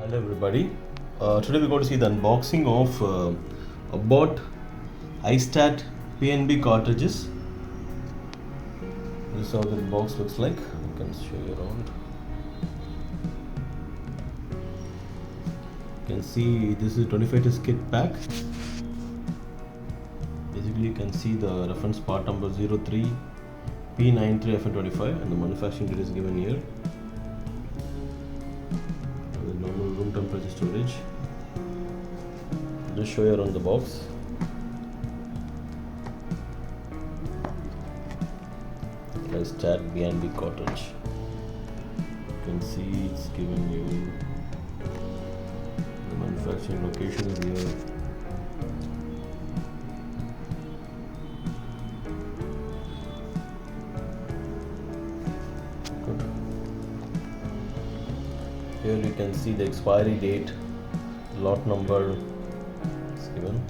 Hello everybody. Today we're going to see the unboxing of Abbott iSTAT PNB cartridges. This is how the box looks like. I can show you around. You can see this is 25 test kit pack. Basically you can see the reference part number 03 P93FN25 and the manufacturing date is given here. The normal room temperature storage. Just show you around the box. iSTAT BNP Cartridge. You can see it's given you the manufacturing location is here. Good. Here you can see the expiry date, lot number is given.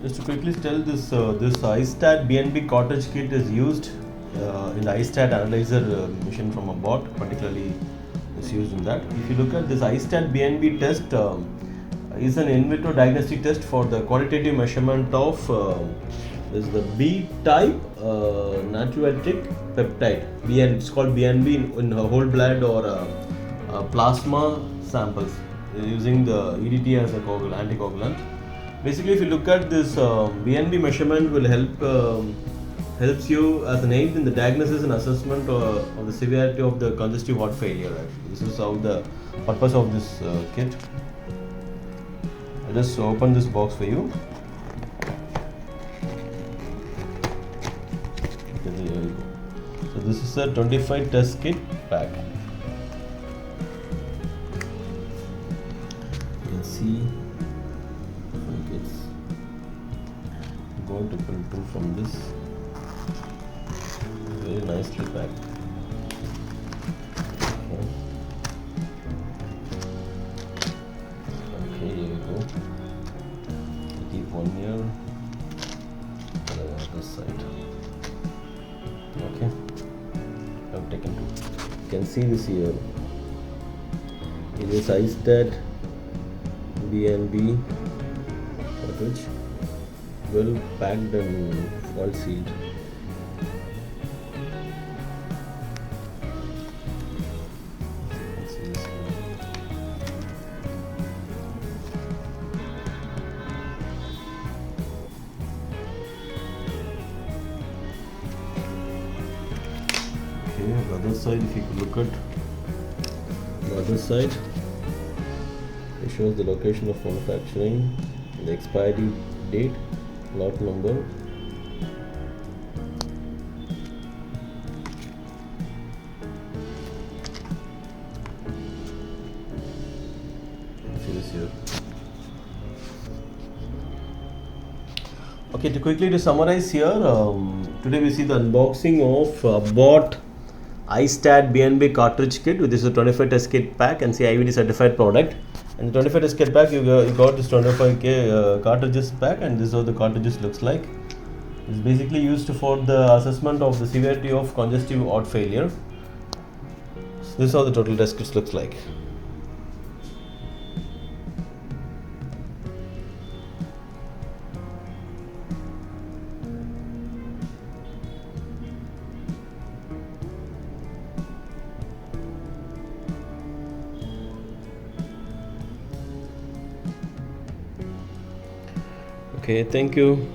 Just to quickly tell this, this iSTAT BNP cartridge kit is used in the iSTAT analyzer machine from Abbott, particularly is used in that. If you look at this iSTAT BNP test, is an in vitro diagnostic test for the quantitative measurement of this is the B type Natriuretic Peptide. It's called BNP in whole blood or plasma samples using the EDTA as a anticoagulant. Basically, if you look at this, BNP measurement will helps you as an aid in the diagnosis and assessment of the severity of the congestive heart failure. This is how the purpose of this kit. I'll just open this box for you. Okay, there you go. So this is a 25 test kit pack. You can see. Going to pull from this, very nicely packed. Okay, here we go. Keep one here and then on this side. Okay, I've taken two. You can see this here. It is iSTAT BNP cartridge. Well packed and well sealed. Okay, the other side, if you could look at the other side, it shows the location of manufacturing, the expiry date, lot number, see this here. Okay, to summarize here, today we see the unboxing of Abbott iSTAT BNP cartridge kit, which is a 25 test kit pack and CIVD certified product. And the 25 test kit pack, you got this 25K cartridges pack, and this is how the cartridges looks like. It's basically used for the assessment of the severity of congestive heart failure. So this is how the total test kit looks like. Okay, thank you.